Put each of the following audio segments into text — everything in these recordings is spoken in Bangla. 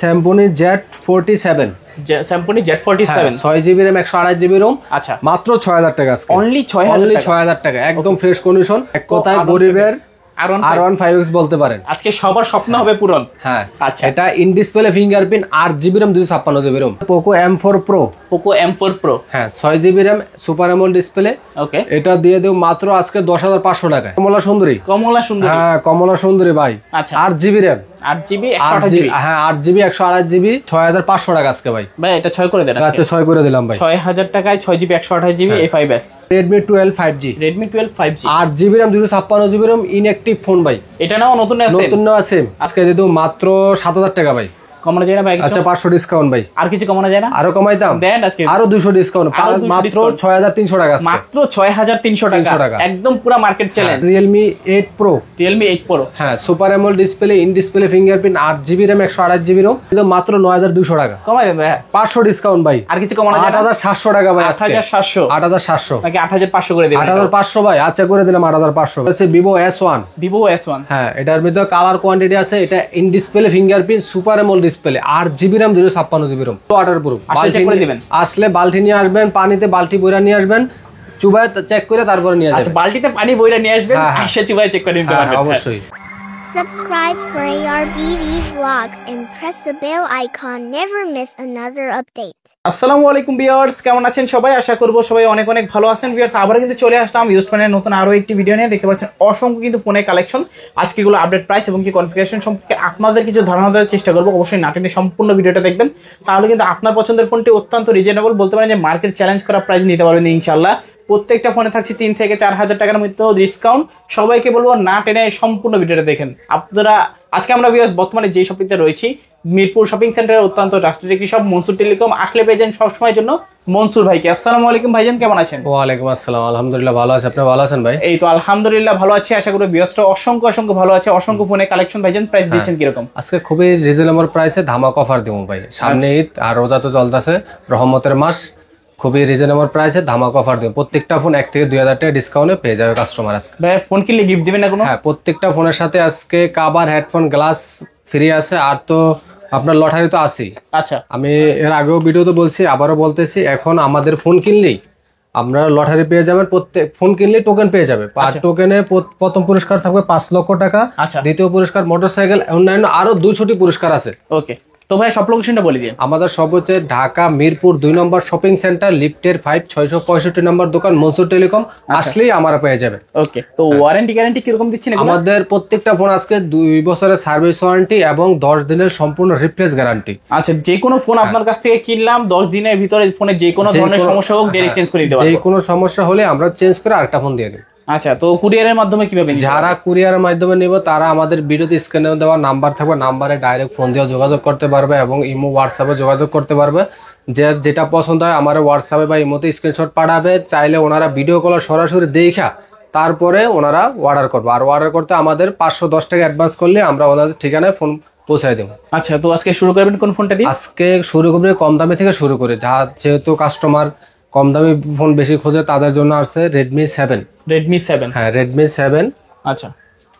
Samsung Z47 Samsung Z47 6GB RAM 128GB ROM। আচ্ছা, মাত্র 6000 টাকা আজকে। অনলি 6000 টাকা, একদম ফ্রেশ কন্ডিশন। এক কথায় গরিবের R15X বলতে পারেন। আজকে সবার স্বপ্ন হবে পূরণ। হ্যাঁ, আচ্ছা, এটা in display fingerprint 8GB RAM 256GB ROM। Poco M4 Pro, Poco M4 Pro, হ্যাঁ 6GB RAM super AMOLED display. Okay, এটা দিয়ে দেব মাত্র আজকে 10500 টাকায়। কমলা সুন্দরী, হ্যাঁ কমলা সুন্দরী ভাই। আচ্ছা, 8GB RAM 8GB 128GB, হ্যাঁ 8GB 128GB 6500 টাকা আজকে ভাই। ভাই এটা 6 করে দেন। আচ্ছা 6 করে দিলাম ভাই। 6000 টাকায় 6GB 128GB A5s। Redmi 12 5G, 8GB RAM 256GB ROM inactive phone ভাই। এটা নাও নতুন আছে, আজকে দিয়ে দেব মাত্র 7000 টাকা ভাই। কমানো যায় না ভাই? আচ্ছা 500 ডিসকাউন্ট ভাই। আর কিছু কমানো যায় না? আরো কমাইতাম, দেন আজকে আরো 200 ডিসকাউন্ট, মাত্র 6300 টাকা। মাত্র 6300 টাকা, একদম পুরো মার্কেট চ্যালেঞ্জ। Realme 8 Pro, হ্যাঁ super AMOLED display, in display fingerprint, 8GB RAM 128GB ROM, কিন্তু মাত্র 9200 টাকা। কমাই দেন ভাই, 500 ডিসকাউন্ট ভাই। আর কিছু কমানো যায় না? 8700 টাকা ভাই। 8700 নাকি 8500 করে দিবেন? 8500 ভাই। আচ্ছা করে দিলাম 8500। আছে Vivo S1, হ্যাঁ এটার মধ্যে কালার কোয়ান্টিটি আছে। এটা in display fingerprint super AMOLED display, 8GB RAM 256GB ROM, water proof. আসলে বালতি নিয়ে আসবেন, পানিতে বালতি বইরা নিয়ে আসবেন, চুবায় চেক করে তারপরে নিয়ে যাবেন। আচ্ছা, বালতিতে পানি বইরা নিয়ে আসবেন, এসে চুবায় চেক করে নিতে পারবেন। অবশ্যই। Subscribe for ARBD vlogs and press the bell icon. Never miss another update. আসসালামু আলাইকুম ভিউয়ার্স, কেমন আছেন সবাই? আশা করব সবাই অনেক অনেক ভালো আছেন। ভিউয়ার্স, আবার কিন্তু চলে আসলাম ইউজড ফোনের নতুন আরো একটি ভিডিও নিয়ে। দেখতে পাচ্ছেন অসংখ্য কিন্তু ফোনের কালেকশন। আজকে এগুলো আপডেট প্রাইস এবং কি কনফিগারেশন সম্পর্কে আপনাদের কিছু ধারণা দেওয়ার চেষ্টা করবো। অবশ্যই না টেনে সম্পূর্ণ ভিডিওটা দেখবেন, তাহলে কিন্তু আপনার পছন্দের ফোনটি অত্যন্ত রিজনেবল, বলতে পারেন যে মার্কেট চ্যালেঞ্জ করা প্রাইস নিতে পারবেন ইনশাআল্লাহ। প্রত্যেকটা ফোনে থাকছে 3 থেকে 4000 টাকার মধ্যে ডিসকাউন্ট। সবাইকে বলবো না টেনে সম্পূর্ণ ভিডিওটা দেখেন আপনারা। আজকে আমরা ভিউয়ার্স বর্তমানে যে শপিংতে রয়েছি, মিরপুর শপিং সেন্টারের অত্যন্ত ট্রাস্টেড একটি শপ মনসুর টেলিকম। আসলে পেয়েছেন সবসময়ের জন্য মনসুর ভাইকে। আসসালামু আলাইকুম ভাইজান, কেমন আছেন? ওয়ালাইকুম আসসালাম, আলহামদুলিল্লাহ ভালো আছি। আপনি ভালো আছেন ভাই? এই তো আলহামদুলিল্লাহ ভালো আছি। আশা করি ভিউয়ার্সরা অসংখ্য ভালো আছে। অসংখ্য ফোনের কালেকশন ভাইজান, প্রাইস দিচ্ছেন কিরকম? আজকে খুবই রিজনেবল প্রাইসে ধামাকা অফার দেবো ভাই। সামনে ঈদ আর রোজা তো চলতেছে, রহমতের মাস। খুবই রিজনেবল প্রাইসে ধামাকা অফার দেবো। প্রত্যেকটা ফোন 1 থেকে 2000 টাকা ডিসকাউন্টে পেয়ে যাবে কাস্টমার আজকে। ভাই ফোন কিনলে গিফট দিবেন না কোনো? হ্যাঁ, প্রত্যেকটা ফোনের সাথে আজকে কভার, হেডফোন, গ্লাস ফ্রি আছে। আর তো আপনার লটারি তো আছেই। আচ্ছা, আমি এর আগেও ভিডিওতে বলছি, আবারও বলতেছি, এখন আমাদের ফোন কিনলেই আমরা লটারি পেয়ে যাবেন। প্রত্যেক ফোন কিনলেই টোকেন পেয়ে যাবে। আর টোকেনে প্রথম পুরস্কার থাকবে 5 লক্ষ টাকা, দ্বিতীয় পুরস্কার মোটরসাইকেল, অন্যান্য আরো 200টি পুরস্কার আছে। ওকে, তো ভাই সব লোকেশনটা বলে দিন। আমাদের সব হচ্ছে ঢাকা মিরপুর 2 নম্বর শপিং সেন্টার, লিফটের 5, 665 নম্বর দোকান, মনসুর টেলিকম। আসলেই আমরা পেয়ে যাবে। ওকে, তো ওয়ারেন্টি গ্যারান্টি কিরকম দিচ্ছেন? আমাদের প্রত্যেকটা ফোন আজকে 2 বছরের সার্ভিস ওয়ারেন্টি এবং 10 দিনের সম্পূর্ণ রিপ্লেস গ্যারান্টি। আচ্ছা, যে কোনো ফোন আপনার কাছ থেকে কিনলাম 10 দিনের ভিতরে ফোনে যে কোনো ধরনের সমস্যা হোক ডাইরেক্ট চেঞ্জ করে দিতে পারবো। যে কোনো সমস্যা হলে আমরা চেঞ্জ করে আরেকটা ফোন দিয়ে দেব। আচ্ছা, তো কুরিয়ারের মাধ্যমে কিভাবে? যারা কুরিয়ারের মাধ্যমে নিব তারা আমাদের ভিডিওতে স্ক্রিনে দেওয়া নাম্বার থাকবে, নাম্বারে ডাইরেক্ট ফোন দিয়ে যোগাযোগ করতে পারবে এবং ইমো, হোয়াটসঅ্যাপে যোগাযোগ করতে পারবে। যেটা পছন্দ হয় আমার হোয়াটসঅ্যাপে বা ইমোতে স্ক্রিনশট পাঠাবে। চাইলে ওনারা ভিডিও কল সরাসরি দেখা তারপরে ওনারা অর্ডার করবে। আর অর্ডার করতে আমাদের 510 টাকা অ্যাডভান্স করলে আমরা ওনাদের ঠিকানায় ফোন পৌঁছায় দেবো। আচ্ছা, তো আজকে শুরু করবেন কোন ফোনটা দিয়ে? আজকে শুরু করবে কম দামি থেকে শুরু করে। যেহেতু কাস্টমার কম দামি ফোন বেশি খোঁজে, তাদের জন্য আছে Redmi 7। হ্যাঁ, Redmi 7। আচ্ছা,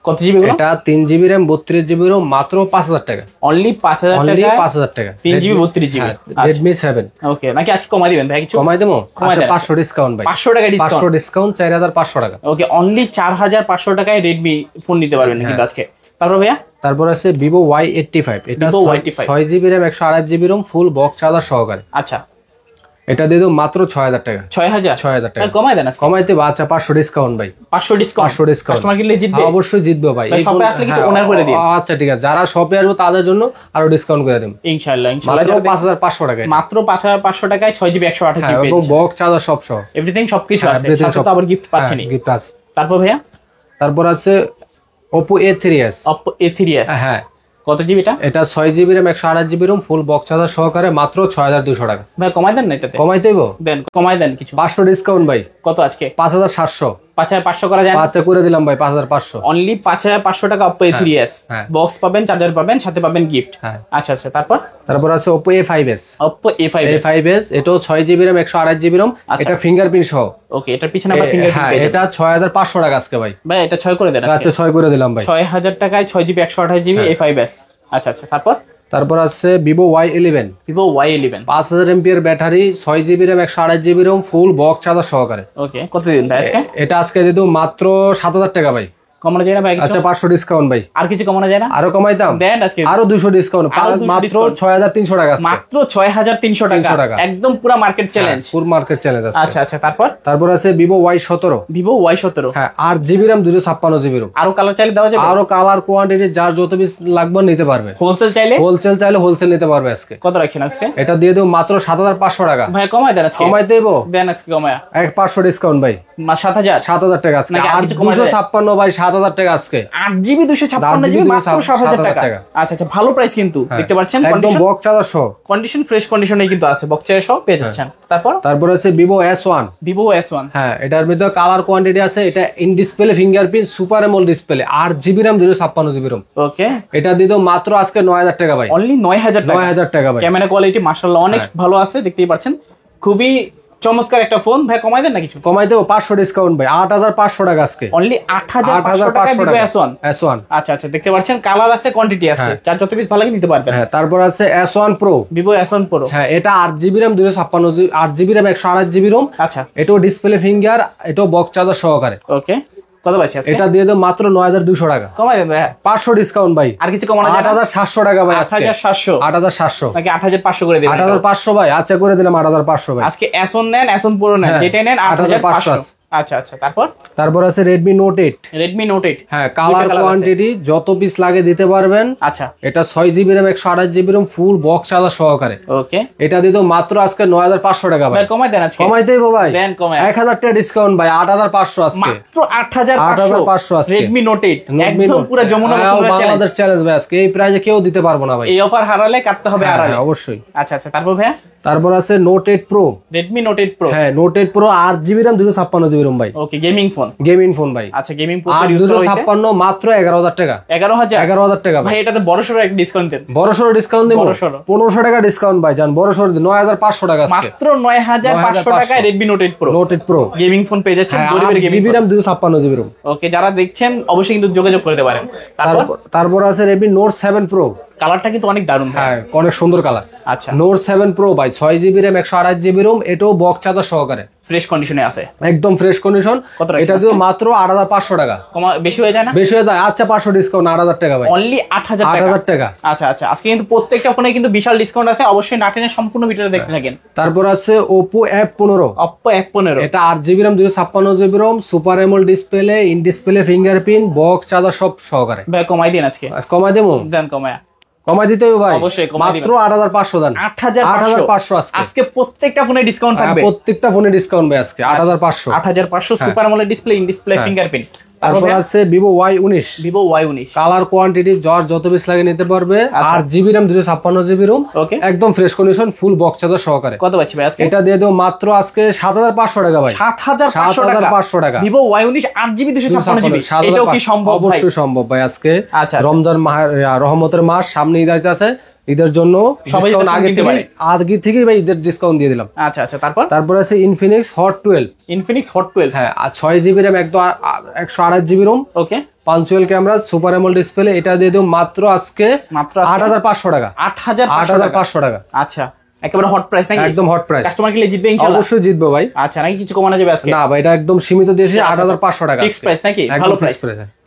কত জিবি? এটা 3GB RAM 32GB ROM, মাত্র 5000 টাকা। অনলি 5000 টাকা, 3GB 32GB। Redmi 7। ওকে, নাকি আজকে কমাই দিবেন ভাই? কিছু কমাই দেবো। আচ্ছা 500 ডিসকাউন্ট ভাই। 500 টাকা ডিসকাউন্ট। 500 ডিসকাউন্ট 4500 টাকা। ওকে, অনলি 4500 টাকায় Redmi ফোন নিতে পারবেন কিন্তু আজকে। তারপর ভাইয়া, তারপর আছে Vivo Y85। এটা 6GB RAM 128GB ROM, ফুল বক্স চার্জার সহকারে। আচ্ছা, এটা দিয়ে দেবো মাত্র 6000 টাকা। 6000 টাকা কমাই দেন। কমাইতে আচ্ছা 500 ডিসকাউন্ট ভাই। 500 ডিসকাউন্ট। কাস্টমার কিনলে জিতবে? অবশ্যই জিতবে ভাই। এই শপে আসলে কিছু ওনার করে দিন। আচ্ছা ঠিক আছে, যারা শপে আসবে তাদের জন্য আরো ডিসকাউন্ট করে দেব ইনশাআল্লাহ। মাত্র 5500 টাকায়। মাত্র 5500 টাকায় 6GB 128GB এবং বক্স চার্জার সব সহ এভরিথিং সবকিছু আছে। সাথে তো আবার গিফট পাচ্ছেন। গিফট আছে। তারপর ভাইয়া, তারপর আছে Oppo A3s। হ্যাঁ, কত জিবি এটা? এটা 6GB RAM 128GB ROM, ফুল বক্স চার্জার সহকারে, মাত্র 6200 টাকা। ভাই কমাই দেন না এটাতে? কমাই দেব। দেন, কমাই দেন কিছু। 500 ডিসকাউন্ট ভাই। কত আজকে? 5700। 5500 করা যায়? আচ্ছা করে দিলাম ভাই 5500। অনলি 5500 টাকা Oppo A3s। বক্স পাবেন, চার্জার পাবেন, সাথে পাবেন গিফট। আচ্ছা, তারপর আছে Oppo A5s। A5s এটাও 6GB RAM 128GB ROM, এটা ফিঙ্গারপ্রিন্ট সহ। ওকে, এটার পিছনে আবার ফিঙ্গারপ্রিন্ট পেয়ে যাবেন। এটা 6500 টাকা আজকে ভাই। ভাই এটা 6 করে দেন। আচ্ছা 6 করে দিলাম ভাই। 6000 টাকায় 6GB 128GB A5s। আচ্ছা, তারপর আছে ভিভো Y11, ভিভো Y11। 5000 এমপিএর battery, 6GB RAM, 128GB ROM, full box charger সহকারে। ওকে, কত দিন ভাই আজকে? এটা আজকে দিয়ে দেবো মাত্র 7000 টাকা ভাই। কমানো যায় না ভাই? আচ্ছা 500 ডিসকাউন্ট ভাই। আর কিছু কমানো যায় না? আরো কমাইতাম, দেন আজকে আরো 200 ডিসকাউন্ট, আরো 200 মাত্র discount। 6300 টাকা আজকে। মাত্র 6300 টাকা, একদম পুরো মার্কেট চ্যালেঞ্জ। ফুল মার্কেট চ্যালেঞ্জ আছে। আচ্ছা আচ্ছা, তারপর আছে ভিভো Y17, ভিভো Y17। হ্যাঁ 8GB র্যাম, 256GB রোম। আরো কালার চাইলে দেওয়া যাবে? আরো কালার কোয়ান্টিটি যার যত পিস লাগবে নিতে পারবে। হোলসেল চাইলে হোলসেল নিতে পারবে আজকে। কত রাখছেন আজকে? এটা দিয়ে দেবো মাত্র 7500 টাকা। ভাই কমায় দেন আজকে। কমাই দেবো, দেন আজকে কমায়। 500 ডিসকাউন্ট ভাই। 7000 টাকা আজকে। নাকি আর আর কিছু কমানো যায়? 256 ভাই, 7000 টাকা আজকে। 8GB 256GB মাত্র 7000 টাকা। আচ্ছা আচ্ছা, ভালো প্রাইস কিন্তু দেখতে পাচ্ছেন। একদম কন্ডিশন বক্স চার্জার সহ, কন্ডিশন ফ্রেশ কন্ডিশনে কিন্তু আছে, বক্স চার্জার সহ পেয়ে যাচ্ছেন। তারপর আছে ভিভো S1, ভিভো S1। হ্যাঁ এটার মধ্যে কালার কোয়ান্টিটি আছে। এটা in display fingerprint, super AMOLED display, 8GB RAM, 256GB ROM. Okay, এটা দিয়ে দাও মাত্র আজকে 9000 টাকা ভাই। অনলি 9000 টাকা। 9000 টাকা ভাই। ক্যামেরা কোয়ালিটি মাশাআল্লাহ অনেক ভালো আছে, দেখতেই পাচ্ছেন। খুবই চমৎকার একটা ফোন। ভাই কমাই দেন না কিছু? কমাই দেবো 500 ডিসকাউন্ট ভাই, 8500 টাকা আজকে। অনলি 8500 টাকা ভিভো S1। আচ্ছা আচ্ছা, দেখতে পাচ্ছেন কালার আছে, কোয়ান্টিটি আছে, যার যত পিস ভালো লাগে নিতে পারবেন। হ্যাঁ তারপর আছে S1 Pro, Vivo S1 Pro। হ্যাঁ এটা 8GB RAM, 8GB RAM, 128GB ROM. আচ্ছা, এটাও ডিসপ্লে ফিঙ্গার, এটাও বক্স চার্জার সহকারে। ওকে, কত পাচ্ছি আজকে? এটা দিয়ে দাও মাত্র 9200 টাকা। কমাই দেন ভাই। 500 ডিসকাউন্ট ভাই। আর কিছু কমানো যায় না? 8700 টাকা ভাই আজকে। 8700 8700 নাকি 8500 করে দিবেন? 8500 ভাই, আচ্ছা করে দিলাম 8500 ভাই। আজকে S1 নেন, S1 Pro নেন, হ্যাঁ, যেটা নেন 8500। 8500। আচ্ছা আচ্ছা, তারপর আছে Redmi Note 8, Redmi Note 8। হ্যাঁ কালার কোয়ান্টিটি যত পিস লাগে দিতে পারবেন। আচ্ছা, এটা 6GB RAM, 128GB ROM, full box charger সহকারে। ওকে, এটা দিতো মাত্র আজকে 9500 টাকা ভাই। ভাই কমাই দেন আজকে। কমাই দেবো ভাই, দেন কমাই। 1000 টাকা ডিসকাউন্ট ভাই, 8500 আজকে। মাত্র 8500 আজকে। Redmi Note 8 একদম পুরো যমুনা বাংলাদেশ চ্যালেঞ্জ ভাই আজকে। এই প্রাইসে কেউ দিতে পারবো না ভাই। এই অফার হারালে কাটতে হবে হ্যাঁ, হারালে। অবশ্যই। আচ্ছা আচ্ছা, তারপর আছে Note 8 Pro, Redmi Note 8 Pro। হ্যাঁ Note 8 Pro 8GB RAM, 256GB ROM ভাই। Okay, gaming phone. Gaming phone ভাই। আচ্ছা, গেমিং প্রসেসর ইউজ করা হয়েছে। 256 মাত্র 11000 টাকা। 11000 টাকা ভাই। ভাই এটাতে বড়সড় একটা ডিসকাউন্ট দেন। বড়সড় ডিসকাউন্ট দেব, বড়সড়। 1500 টাকা ডিসকাউন্ট ভাই জান। বড়সড় 9500 টাকা আজকে। মাত্র 9500 টাকায় Redmi Note 8 Pro Note 8 Pro gaming phone পেয়ে যাচ্ছেন। গরিবের gaming GB phone. RAM, 256GB ROM. Okay, যারা দেখছেন অবশ্যই কিন্তু যোগাযোগ করতে পারেন। তারপর আছে Redmi Note 7 Pro, কালারটা কিন্তু অনেক দারুণ। হ্যাঁ অনেক সুন্দর কালার। আচ্ছা, Note 7 Pro ভাই, 6GB র্যাম, 128GB রোম, এটাও বক্স চার্জার সহকারে, ফ্রেশ কন্ডিশনে আছে, একদম ফ্রেশ কন্ডিশন। কত রাখছেন এটা দিয়ে মাত্র 8500 টাকা। কমা বেশি হয়ে যায় না? বেশি হয়ে যায়। আচ্ছা 500 ডিসকাউন্ট, 8000 টাকা ভাই। অনলি 8000 টাকা। আচ্ছা আচ্ছা, আজকে কিন্তু প্রত্যেকটা ফোনে কিন্তু বিশাল ডিসকাউন্ট আছে, অবশ্যই নাটেনের সম্পূর্ণ ভিডিওটা দেখতে থাকেন। তারপর আছে Oppo F15, Oppo F15। এটা 8GB RAM, 256GB ROM, super AMOLED display, in display fingerprint, box charger সব সহকারে। ভাই কমাই দিন আজকে। কমাই দেবো, দেন কমায়। কমাই দিতে হবে ভাই, অবশ্যই কমাই দিবেন। মাত্র 8500 দেন। 8500 আজকে প্রত্যেকটা ফোনে ডিসকাউন্ট থাকবে। প্রত্যেকটা ফোনে ডিসকাউন্ট ভাই আজকে 8500। 8500 super AMOLED display, in display fingerprint. তারপর আছে Vivo Y19, Vivo Y19 colour quantity যত পিস লাগে নিতে পারবে। আচ্ছা। 8GB র্যাম, 256GB রোম, ওকে, একদম ফ্রেশ কন্ডিশন, ফুল বক্স চার্জার সহকারে। কত পাচ্ছি ভাই আজকে? এটা দিয়ে দেব মাত্র আজকে 7500 টাকা ভাই। 7500 টাকা। Vivo Y19 8GB 256GB, এটাও কি সম্ভব ভাই? অবশ্যই সম্ভব ভাই আজকে। আচ্ছা, রমজান রহমতের মাস, সামনে ঈদ আসছে, ঈদের জন্য সবাই আগে থেকে ভাই ঈদের ডিসকাউন্ট দিয়ে দিলাম। আচ্ছা আচ্ছা, তারপর আছে Infinix Hot 12, Infinix Hot 12, হ্যাঁ 6GB RAM, 128GB ROM, okay, পাঞ্চুয়াল ক্যামেরা, সুপার এমোলেড ডিসপ্লে। এটা দিয়ে দেব মাত্র আজকে 8500 টাকা। 8500 টাকা। আচ্ছা, একেবারে হট প্রাইস নাকি? একদম হট প্রাইস। কাস্টমার কি জিতবে ইনশাআল্লাহ? অবশ্যই জিতবো ভাই। আচ্ছা, নাকি কিছু কমানো যাবে আজকে? না ভাই, এটা একদম সীমিত দিয়েছি, 8500 টাকা ফিক্স প্রাইস নাকি? ভালো প্রাইস।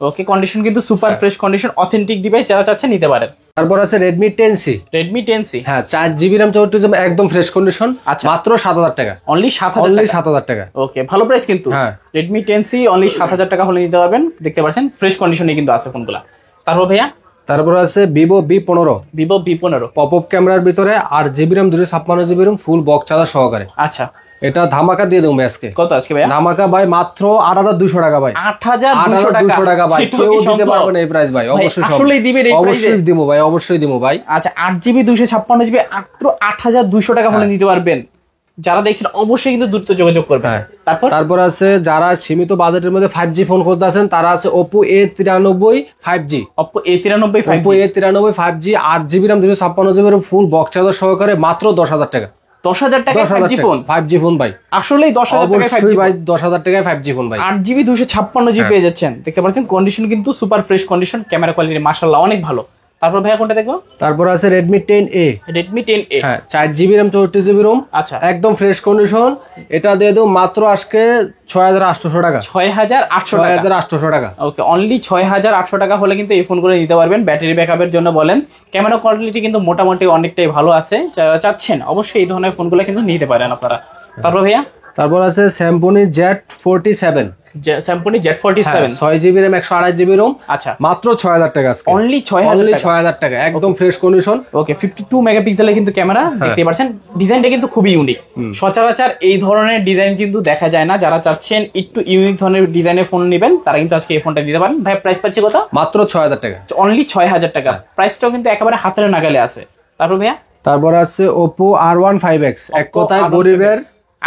ওকে, কন্ডিশন কিন্তু super fresh condition, authentic device, যারা চাচ্ছেন নিতে পারেন। তারপর আছে Redmi 10C, Redmi 10C, হ্যাঁ 4GB র্যাম, 64GB, একদম ফ্রেশ কন্ডিশন, আচ্ছা, মাত্র 7000 টাকা। অনলি 7000 টাকা। ওকে, ভালো প্রাইস কিন্তু। হ্যাঁ, Redmi 10C অনলি 7000 টাকা হলে নিতে পারবেন। দেখতে পাচ্ছেন ফ্রেশ কন্ডিশনে কিন্তু আছে ফোনগুলা। তারপর ভাইয়া, তারপর আছে Vivo V15, Vivo V15 popup ক্যামেরার ভিতরে, 8GB RAM, 256GB ROM, full box charger সহকারে। আচ্ছা, এটা ধামাকা দিয়ে দেবো আজকে। কত আজকে ভাইয়া? ধামাকা ভাই, মাত্র 8200 টাকা ভাই। 8200 টাকা ভাই, কেউ দিতে পারবে না এই প্রাইস ভাই। অবশ্যই আসলেই দিবেন এই প্রাইসে? অবশ্যই দিব ভাই, অবশ্যই দিব ভাই। আচ্ছা, 8GB 256GB মাত্র 8200 টাকা হলে নিতে পারবেন। যারা দেখছেন অবশ্যই কিন্তু দ্রুত যোগাযোগ করবেন। তারপর আছে যারা সীমিত বাজেটের মধ্যে 5G ফোন খুঁজতে আছেন, তারা আছে Oppo A93 5G, Oppo A93 5G, Oppo A93 5G, 8GB RAM, 256GB ROM, full box charger সহকারে, মাত্র 10000 টাকা। 10000 টাকা 5G ফোন? 5G ফোন ভাই, আসলেই 10000 টাকায় 5G ভাই, 10000 টাকায় 5G ফোন ভাই। 8GB 256GB পেয়ে যাচ্ছেন। দেখতে পাচ্ছেন কন্ডিশন কিন্তু super fresh condition, camera quality মাশাআল্লাহ অনেক ভালো। তারপর ভাইয়া কোনটা দেখবো? তারপর আছে রেডমি 10A। Redmi 10A। হ্যাঁ 4GB র্যাম 64GB রোম। আচ্ছা, একদম ফ্রেশ কন্ডিশন। এটা দিয়ে দেবো মাত্র আজকে 6800 টাকা। 6800 টাকা। 6800 টাকা। ওকে, অনলি 6800 টাকা হলে কিন্তু এই ফোনগুলো নিতে পারবেন। ব্যাটারি ব্যাকআপের জন্য বলেন, ক্যামেরা কোয়ালিটি কিন্তু মোটামুটি অনেকটাই ভালো আছে। যারা চাচ্ছেন অবশ্যই এই ধরনের ফোনগুলো কিন্তু নিতে পারেন আপনারা। তারপর ভাইয়া তারপর আছে Samsung Z47। Samsung Z47 6GB RAM 128GB ROM. আচ্ছা, মাত্র 6000 টাকা আজকে। অনলি 6000 টাকা একদম ফ্রেশ কন্ডিশন। ওকে, 52 মেগাপিক্সেলের কিন্তু ক্যামেরা দেখতে পাচ্ছেন। ডিজাইনটা কিন্তু খুবই ইউনিক। সচরাচর এই ধরনের ডিজাইন কিন্তু দেখা যায় না। যারা চাচ্ছেন একটু ইউনিক ধরনের ডিজাইনের ফোন নেবেন তারা কিন্তু আজকে এই ফোনটা দিতে পারেন। ভাই প্রাইস পাচ্ছি কত? মাত্র 6000 টাকা। অনলি 6000 টাকা। প্রাইসটাও কিন্তু একেবারে হাতের নাগালে আছে। তারপর ভাইয়া তারপর আছে Oppo R15X। এক কথায় গরিবের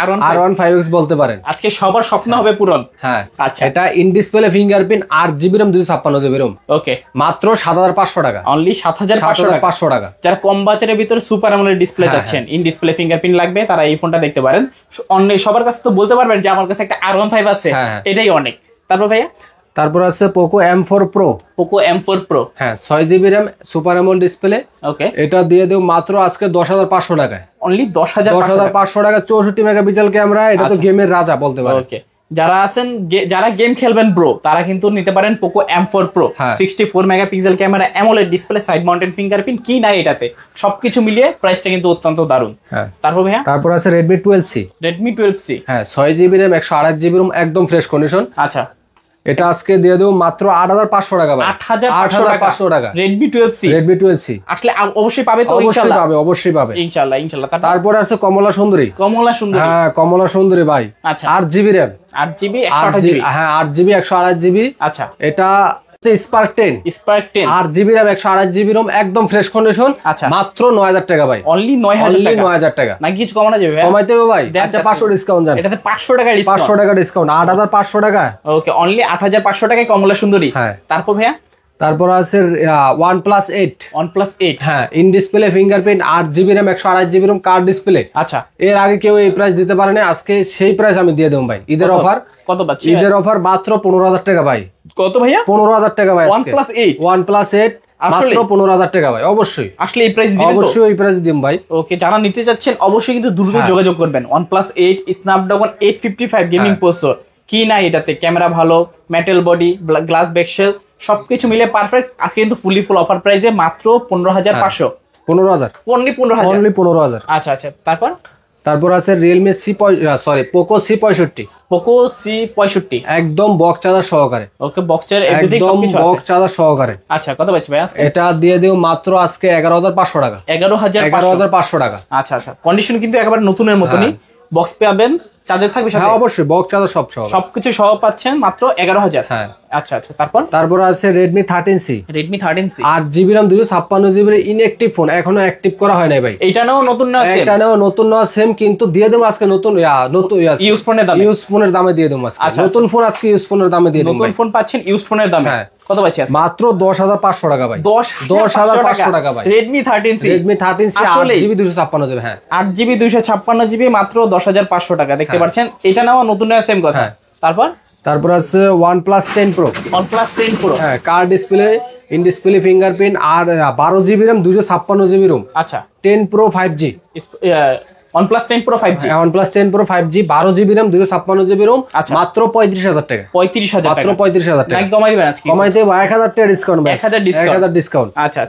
R15X বলতে পারেন। আজকে সবার স্বপ্ন হবে পূরণ। হ্যাঁ আচ্ছা, এটা in display fingerprint 8GB RAM 256GB ROM. Okay, মাত্র 7500 টাকা। অনলি 7500 টাকা। যারা কম বাজারের ভিতরে সুপার অ্যামোলেড ডিসপ্লে চাচ্ছেন, ইন ডিসপ্লে ফিঙ্গারপ্রিন্ট লাগবে, তারা এই ফোনটা দেখতে পারেন। অন্য সবার কাছে তো বলতে পারবেন যে আমার কাছে একটা R15 আছে, এটাই অনেক। তারপর ভাইয়া তারপর আছে Poco M4 Pro। Poco M4 Pro, হ্যাঁ 6GB RAM super AMOLED display. Okay, এটা দিয়ে দেব মাত্র আজকে 10500 টাকায়। অনলি 10500 টাকা। 64 মেগাপিক্সেল ক্যামেরা। এটা তো গেমের রাজা বলতে পারেন। ওকে, যারা আছেন যারা গেম খেলবেন ব্রো, তারা কিন্তু নিতে পারেন Poco M4 Pro। 64 megapixel camera, AMOLED display, side mounted fingerprint, কি নাই এটাতে, সবকিছু মিলিয়ে প্রাইসটা কিন্তু অত্যন্ত দারুণ। হ্যাঁ, তারপর ভাইয়া তারপর আছে Redmi 12C। Redmi 12C, হ্যাঁ 6GB র্যাম 128GB রোম, একদম ফ্রেশ কন্ডিশন। আচ্ছা, এটা আজকে দিয়ে দেবো মাত্র 8500 টাকা ভাই। 8500 টাকা। Redmi 12C। Redmi 12C আসলে অবশ্যই পাবে তো? অবশ্যই পাবে ইনশাআল্লাহ। তারপর আছে কমলা সুন্দরী। হ্যাঁ কমলা সুন্দরী ভাই। আচ্ছা, 8GB র্যাম 8GB 128GB। হ্যাঁ 8GB 128GB। আচ্ছা, এটা spark 10 8GB RAM 128GB ROM, একদম ফ্রেশ কন্ডিশন। আচ্ছা, মাত্র 9000 টাকা ভাই। অনলি 9000 টাকা। না কিছু কমানো যাবে ভাই? কমাইতে হবে ভাই। আচ্ছা 500 ডিসকাউন্ট জান। এটাতে 500 টাকা ডিসকাউন্ট। 500 টাকা ডিসকাউন্ট, 8500 টাকা। ওকে, অনলি 8500 টাকায় কমলা সুন্দরী। হ্যাঁ, তারপর ভাইয়া তারপর আছে OnePlus 8। হ্যাঁ in display fingerprint 8GB RAM 128GB ROM, card display. আচ্ছা, এর আগে কেউ এই প্রাইস দিতে পারে না, আজকে সেই প্রাইস আমি দিয়ে দেবো ভাই। ঈদের অফার। কত পাচ্ছি? ঈদের অফার মাত্র 15000 টাকা ভাই। কত ভাইয়া? 15000 টাকা ভাই। OnePlus 8 মাত্র 15000 টাকা ভাই। অবশ্যই আসলে এই প্রাইস দিবেন তো? অবশ্যই এই প্রাইস দিম ভাই। ওকে, যারা নিতে যাচ্ছেন অবশ্যই কিন্তু দ্রুত যোগাযোগ করবেন। OnePlus 8 Snapdragon 855 গেমিং প্রসেসর, কি নাই এটাতে, ক্যামেরা ভালো, মেটাল বডি, গ্লাস বেক্সেল, সবকিছু মিলে পারফেক্ট। আজকে কিন্তু ফুল অফার প্রাইসে মাত্র 15500। 15000 অনলি 15000। আচ্ছা, তারপর আছে Realme Poco C65। Poco C65 একদম বক্স চার্জার সহকারে। ওকে, বক্সের এভরিথিং একদম সবকিছু আছে। বক্স চার্জার সহকারে। আচ্ছা, কত পাচ্ছি ভাই আজকে? এটা দিয়ে দেব মাত্র আজকে 11500 টাকা। 11500 টাকা। আচ্ছা, কন্ডিশন কিন্তু একেবারে নতুনের মতনই। বক্স পাবেন, চার্জার থাকবে সাথে? হ্যাঁ অবশ্যই, বক্স চার্জার সবকিছু সহ পাচ্ছেন মাত্র 11000। হ্যাঁ, আচ্ছা, তারপর আছে Redmi 13C। 8GB RAM 256GB inactive phone, এখনো অ্যাক্টিভ করা হয় নাই ভাই। এটা নাও নতুন নেওয়া সেম, কিন্তু দিয়ে দেবো আজকে নতুন ইউজ ফোনের দামে দিয়ে দেবো আজকে। নতুন ফোন আজকে ইউজ ফোনের দামে দিয়ে দেবো। নতুন ফোন পাচ্ছেন ইউজ ফোনের দামে। কত পাচ্ছি আজকে? মাত্র 10500 টাকা ভাই। 10500 টাকা ভাই। Redmi 13C 8GB 256GB। হ্যাঁ 8GB 256GB মাত্র 10500 টাকা। দেখতে পাচ্ছেন, এটা নাও নতুন সেম কথা। তারপর আছে OnePlus 10 Pro। হ্যাঁ card display, in display fingerprint, আর 12GB র্যাম 256GB রোম। আচ্ছা, 10 Pro 5G। OnePlus 10 Pro 5G। OnePlus 10 Pro 5G 12GB RAM 256GB ROM, মাত্র 35000 টাকা। 35000 মাত্র 35000 টাকা। নাকি কমাই দিবেন আজকে? কমাইতে 1000 টাকা ডিসকাউন্ট ভাই। 1000 ডিসকাউন্ট। আচ্ছা,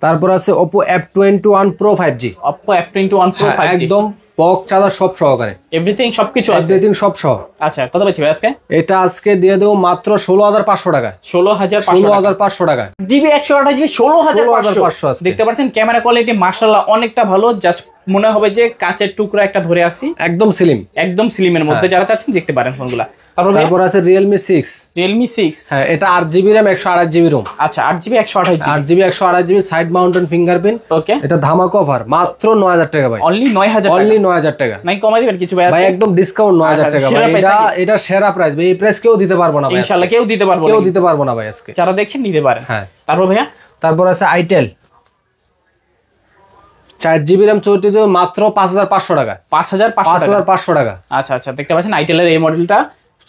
তারপর আছে Oppo F21 Pro 5G। Oppo F21 Pro 5G একদম বক্স চার্জার সব সহকারে, এভরিথিং সবকিছু আছে, সব সহ। আচ্ছা, কত পাচ্ছি ভাই আজকে? এটা আজকে দিয়ে দেবো মাত্র 16500 টাকা। 16500 টাকা। GB 128GB 16500। আজকে দেখতে পাচ্ছেন ক্যামেরা কোয়ালিটি মাশাআল্লাহ অনেকটা ভালো। জাস্ট মনে হবে যে কাচের টুকরা একটা ধরে আসি। একদম স্লিমের মধ্যে যারা চাচ্ছেন দেখতে পারেন ফোনগুলা। তারপর আছে Realme 6। হ্যাঁ এটা 8GB র্যাম 128GB রোম। আচ্ছা, 8GB 128GB side mountain fingerprint. ওকে, এটা ধামাকা অফার, মাত্র 9000 টাকা ভাই। অনলি 9000 টাকা। নাকি কমাই দিবেন কিছু ভাই? ভাই একদম ডিসকাউন্ট 9000 টাকা ভাই। এটা সেরা প্রাইস ভাই। এই প্রাইস কেউ দিতে পারবো না ভাই। ইনশাআল্লাহ কেউ দিতে পারবো না ভাই আজকে। যারা দেখছেন নিতে পারেন। হ্যাঁ, তারপর ভাইয়া? তারপর আছে Itel 4GB র্যাম 64GB মাত্র 5500 টাকা। 5500 টাকা। আচ্ছা, দেখতে পাচ্ছেন আইটেলের এই মডেলটা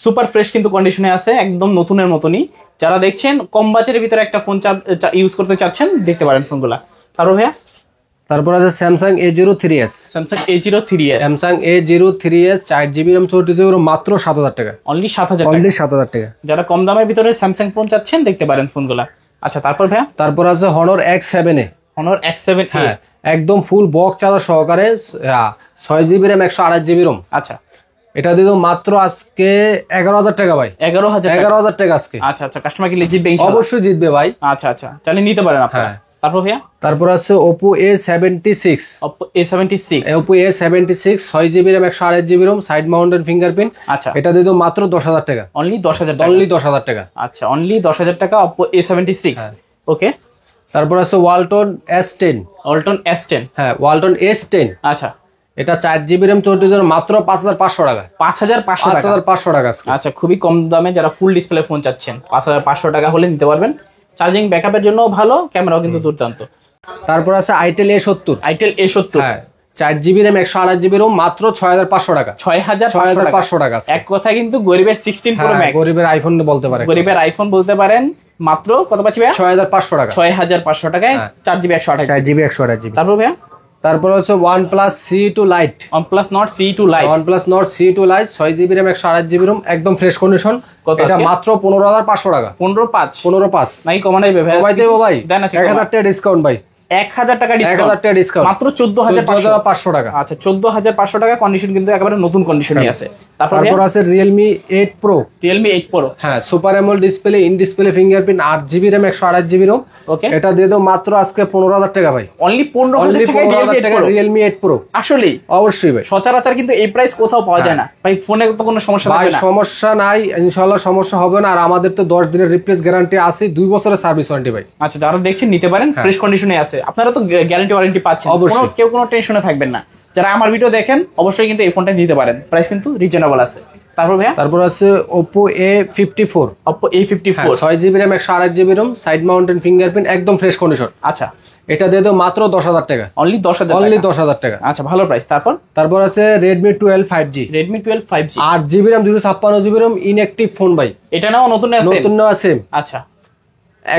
সুপার ফ্রেশ কিন্তু কন্ডিশনে আছে, একদম নতুনের মতনই। যারা দেখছেন কম বাজেটের ভিতরে একটা ফোন ইউজ করতে চাচ্ছেন দেখতে পারেন ফোনগুলা। তারপর ভাইয়া তারপর আছে Samsung A03s। Samsung A03s, Samsung A03s 4GB RAM 64GB মাত্র 7,000 টাকা। অনলি 7,000 অনলি টাকা। 7,000 টাকা। যারা কম দামের ভিতরে স্যামসাং ফোন চাচ্ছেন দেখতে পারেন ফোনগুলা। আচ্ছা তারপর ভাইয়া তারপর আছে Honor X7A। Honor X7A, হ্যাঁ একদম ফুল বক্স চার্জার সহকারে 6GB RAM 128GB ROM। আচ্ছা এটা দিয়ে দেবো মাত্র আজকে 11,000 টাকা ভাই। 11,000 টাকা। 11,000 টাকা আজকে। আচ্ছা আচ্ছা, কাস্টমার কি জিতবে ইনশাআল্লাহ? অবশ্যই জিতবে ভাই। আচ্ছা আচ্ছা, চাইলে নিতে পারেন আপনারা। হ্যাঁ। তারপর ভাইয়া তারপর আছে Oppo A76। Oppo A76, Oppo A76 6GB RAM 128GB ROM side mounted fingerprint. আচ্ছা এটা দিয়ে দেবো মাত্র 10,000 টাকা। অনলি 10,000 টাকা। অনলি 10,000 টাকা। আচ্ছা অনলি 10,000 টাকা Oppo A76। ওকে। তারপর আছে ওয়ালটন S10। Walton S10, হ্যাঁ ওয়ালটন S10। আচ্ছা এটা 4GB RAM 64GB মাত্র 5,500 টাকা। 5,500 টাকা। 5,500 টাকা আজকে। আচ্ছা খুবই কম দামে যারা ফুল ডিসপ্লে ফোন চাচ্ছেন 5,500 টাকা হলে নিতে পারবেন। চার্জিং ব্যাকআপের জন্য ভালো, ক্যামেরাও কিন্তু দুর্দান্ত। তারপর আছে আইটেল A70। আইটেল A70, হ্যাঁ 4GB RAM 128GB ROM মাত্র 6,500 টাকা। 6,500 টাকা। এক কথা কিন্তু গরিবের 16 প্রো হ্যাঁ, ম্যাক্স, গরিবের আইফোন বলতে পারে। গরিবের আইফোন বলতে পারেন। মাত্র কত পাচ্ছি ভাইয়া? 6,500 টাকা। 6,500 টাকায় হ্যাঁ। 4GB 128। 4GB 128GB। তারপর ভাইয়া তারপর হচ্ছে OnePlus C2 Lite। OnePlus Nord C2 Lite, OnePlus Nord C2 Lite 6GB RAM 128GB ROM একদম ফ্রেশ কন্ডিশন। কত এটা আজকে? মাত্র 15,500 টাকা। 15,500 15,500 নাই কমানো যাবে ভাইয়া? কমাই দেবো ভাই। দেন আজকে 1,000 টাকা ডিসকাউন্ট ভাই। 1,000 টাকা 1,000 ডিসকাউন্ট, টাকা ডিসকাউন্ট মাত্র 14,500। 14,500 টাকা। আচ্ছা 14,500 টাকা, কন্ডিশন কিন্তু একেবারে নতুন কন্ডিশনই আছে। তারপর তারপর আছে Realme 8 Pro। Realme 8 Pro, হ্যাঁ super AMOLED display, in display fingerprint, 8GB RAM 128GB ROM। ওকে। এটা দিয়ে দাও মাত্র আজকে 15,000 টাকা ভাই। অনলি 15,000 অনলি টাকায় 15,000 টাকা Realme 8 Pro। Realme 8 Pro। আসলে অবশ্যই ভাই। সচরাচর কিন্তু এই প্রাইস কোথাও পাওয়া যায় না ভাই। ফোনে তো কোনো সমস্যা ভাই থাকবে না? সমস্যা নাই, ইনশাআল্লাহ সমস্যা হবে না। আর আমাদের তো 10 দিনের রিপ্লেস গ্যারান্টি আছে, 2 বছরের সার্ভিস ওয়ারেন্টি ভাই। আচ্ছা যারা দেখছেন নিতে পারেন, ফ্রেশ কন্ডিশনে আছে। আপনারা তো গ্যারান্টি ওয়ারেন্টি পাচ্ছেন, অবশ্যই। কেউ কোনো টেনশনে থাকবেন না। যারা আমার ভিডিও দেখেন অবশ্যই কিন্তু এই ফোনটা নিতে পারেন, প্রাইস কিন্তু রিজনেবল আছে। তারপর ভাইয়া তারপর আছে Oppo A54। Oppo A54, 6GB RAM 128GB ROM side mounted fingerprint একদম ফ্রেশ কন্ডিশন। আচ্ছা এটা দিয়ে দাও মাত্র 10,000 টাকা। অনলি 10,000 অনলি টাকা। 10,000 টাকা। আচ্ছা ভালো প্রাইস। তারপর আছে Redmi 12 5G। Redmi 12 5G, 8GB RAM 256GB ROM inactive phone ভাই। এটা নাও নতুন আছে? নতুন নেওয়া আছে, আচ্ছা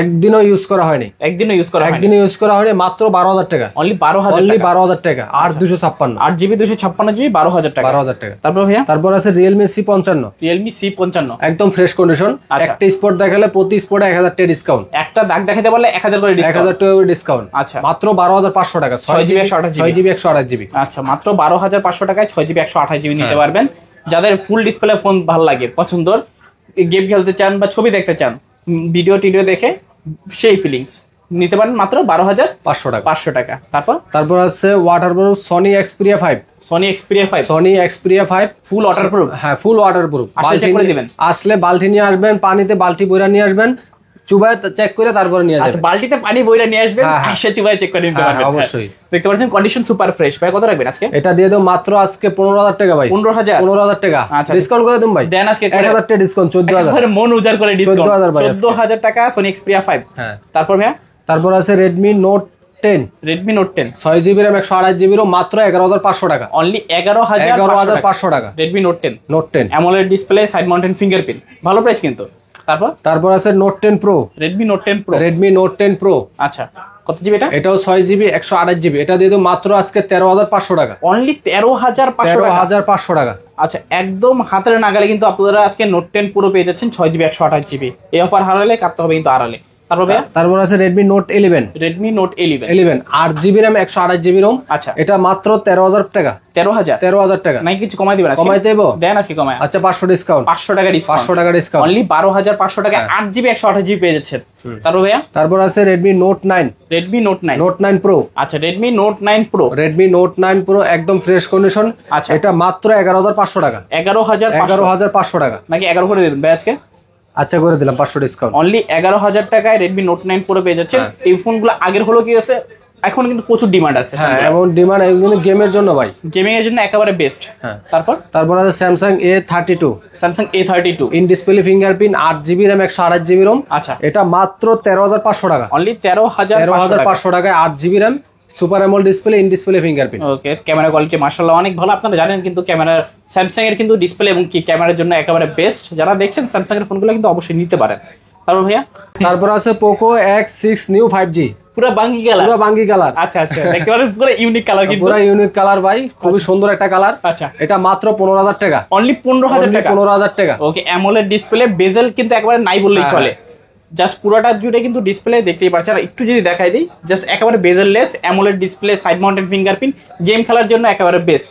একদিনও ইউজ করা হয়নি। একদিনও ইউজ করা হয়নি, একদিনও ইউজ করা হয়নি, মাত্র 12,000 টাকা। অনলি 12,000 অনলি টাকা। 12,000 টাকা। 8/256 8GB 256GB 12,000 টাকা। 12,000 টাকা। তারপর ভাইয়া তারপর আছে Realme C55। Realme C55, একদম ফ্রেশ কন্ডিশন। আচ্ছা। একটা স্পট দেখালে প্রতি স্পটে 1,000 টাকা ডিসকাউন্ট। একটা দাগ দেখাতে পারলে 1,000 করে ডিসকাউন্ট। 1,000 টাকা করে ডিসকাউন্ট। আচ্ছা। মাত্র 12,500 টাকা। 6GB 128GB। 6GB 128GB। আচ্ছা মাত্র 12,500 টাকায় 6GB 128GB নিতে পারবেন। যাদের ফুল ডিসপ্লে ফোন ভালো লাগে, পছন্দর, গেম খেলতে চান বা ছবি দেখতে চান, ভিডিও টিডিও দেখে সেই ফিলিংস নিতে পারেন মাত্র 12,500 টাকা। 12,500 টাকা। তারপর আছে waterproof Sony Xperia 5। Sony Xperia 5 Sony Xperia 5 ফুল ওয়াটারপ্রুফ। হ্যাঁ ফুল ওয়াটারপ্রুফ। আসলে check করে দিবেন। আসলে বালতি নিয়ে আসবেন, পানিতে বালতি বইরা নিয়ে আসবেন, চুবায় চেক করে তারপরে নিয়ে আচ্ছা যাবেন। বালতিতে পানি বইরা নিয়ে আসবেন, হ্যাঁ, হ্যাঁ। এসে চুবাই চেক করে নিতে হ্যাঁ, পারবেন। অবশ্যই। দেখতে পাচ্ছেন কন্ডিশন সুপার ফ্রেশ। ভাই কত রাখবেন আজকে? এটা দিয়ে দাও মাত্র আজকে 15,000 টাকা ভাই। 15,000 15,000 টাকা। আচ্ছা। ডিসকাউন্ট করে দিন ভাই। দেন আজকে 1,000 টাকা ডিসকাউন্ট। 14,000। একবারে মন উজাড় করে ডিসকাউন্ট। 14,000 ভাই আজকে। 14,000 টাকা Sony Xperia 5। হ্যাঁ। তারপর ভাইয়া তারপর আছে Redmi Note 10। Redmi Note 10 6GB RAM 128GB ROM মাত্র 11,500 টাকা। অনলি 11,500 টাকা। Redmi Note 10 Note 10। AMOLED display, side mounted fingerprint, ভালো প্রাইস কিন্তু। তারপর আছে Note 10 Pro। Redmi Note 10 Pro, Redmi Note 10 Pro। আচ্ছা কত জিবি এটা? এটাও 6GB 128GB। এটা দিয়ে দাও মাত্র আজকে 13,500 টাকা। অনলি 13,500 টাকা। 13,500 টাকা। আচ্ছা একদম হাতের নাগালে কিন্তু আপনারা আজকে Note 10 Pro পেয়ে যাচ্ছেন 6GB 128GB। এই অফার হারালে কাটতে হবে কিন্তু আড়ালে। তারপর আছে Redmi Note 11। Redmi Note 11 8GB RAM 128GB ROM। আচ্ছা এটা মাত্র 13,000 টাকা। 13,000 টাকা। নাই কিছু কমাই দিবেন আজকে? কমাই দেবো। দেন আজকে কমায়। আচ্ছা 500 ডিসকাউন্ট। 500 টাকা ডিসকাউন্ট। 500 টাকা ডিসকাউন্ট। অনলি 12,500 টাকা 8GB 128GB পেয়ে যাচ্ছেন। তারপর ভাইয়া তারপর আছে Redmi Note 9। Redmi Note 9। Note 9 Pro। আচ্ছা Redmi Note 9 Pro। Redmi Note 9 Pro একদম ফ্রেশ কন্ডিশন। আচ্ছা। এটা মাত্র 11,500 টাকা। 11,500 টাকা। নাকি 11 করে দিবেন ভাই আজকে? আচ্ছা করে দিলাম 500 ডিসকাউন্ট। অনলি 11,000 টাকায় Redmi Note 9 Pro পেয়ে যাচ্ছেন। এই ফোনগুলো আগের হলো কি আছে, এখন কিন্তু প্রচুর ডিমান্ড আছে। হ্যাঁ এমন ডিমান্ড কিন্তু গেমের জন্য ভাই। গেমিং এর জন্য একেবারে বেস্ট। হ্যাঁ। তারপর আছে Samsung A32। Samsung A32 in display fingerprint, 8GB RAM 128GB ROM। আচ্ছা এটা মাত্র 13,500 টাকা। অনলি 13,500 13,500 টাকায় 8GB RAM super AMOLED display, in display fingerprint. Okay, camera quality মাশাআল্লাহ অনেক ভালো। আপনারা জানেন কিন্তু ক্যামেরা স্যামসাং এর কিন্তু ডিসপ্লে এবং কি ক্যামেরার জন্য একেবারে বেস্ট। যারা দেখছেন স্যামসাং এর ফোনগুলো কিন্তু অবশ্যই নিতে পারেন। তারপর ভাইয়া তারপর আছে পোকো X6 নিউ 5G, পুরো বাঙ্গি কালার। পুরো বাঙ্গি কালার। আচ্ছা আচ্ছা, দেখতে পারেন পুরো ইউনিক কালার কিন্তু। পুরো ইউনিক কালার ভাই, খুবই সুন্দর একটা কালার। আচ্ছা, এটা মাত্র 15,000 টাকা, অনলি 15,000 টাকা। 15,000 টাকা। ওকে, অ্যামোলেড ডিসপ্লে, বেজেল কিন্তু একবারে নাই বললেই চলে। জাস্ট পুরোটা জুড়ে কিন্তু ডিসপ্লে দেখতেই পাচ্ছেন। আর একটু যদি দেখাই দিই, জাস্ট একেবারে bezel-less AMOLED display, side mounted fingerprint, game খেলার জন্য একেবারে বেস্ট।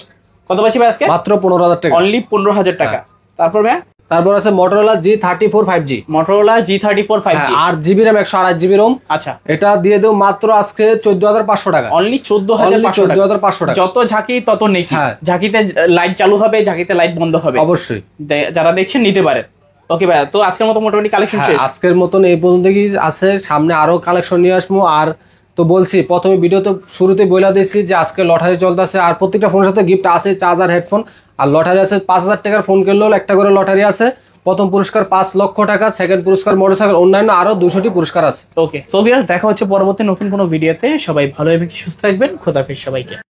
কত পাচ্ছি ভাই আজকে? মাত্র 15,000 টাকা, অনলি 15,000 টাকা। তারপর ভাই তারপর আছে Motorola G34 5G, Motorola G34 5G, 8GB RAM 128GB ROM। আচ্ছা, এটা দিয়ে দেব মাত্র আজকে 14,500 টাকা, অনলি 14,500 টাকা। যত ঝাঁকি তত নেকি। হ্যাঁ। ঝাঁকিতে লাইট চালু হবে, ঝাঁকিতে লাইট বন্ধ হবে। অবশ্যই যারা দেখছেন নিতে পারেন। ওকে ভাই, তো আজকের মতো মোটামুটি কালেকশন শেষ। আজকের মতন এই পর্যন্ত কি আছে, সামনে আরো কালেকশন নিয়ে আসবো। আর তো বলছি প্রথমে ভিডিওতে শুরুতে বলে দিয়েছি যে আজকে লটারি চলতেছে, আর প্রত্যেকটা ফোনের সাথে গিফট আছে, চার্জার, হেডফোন, আর লটারি আছে 5,000 টাকার ফোন কিনলেও একটা করে লটারি আছে। প্রথম পুরস্কার 5 লক্ষ টাকা, সেকেন্ড পুরস্কার মোটরসাইকেল, অন্যান্য আরো 200টি পুরস্কার আছে। ওকে, তো ভিউয়ার্স দেখা হচ্ছে পরবর্তী নতুন কোনো ভিডিওতে। সবাই ভালো এবং সুস্থ থাকবেন। খোদাফেজ সবাইকে।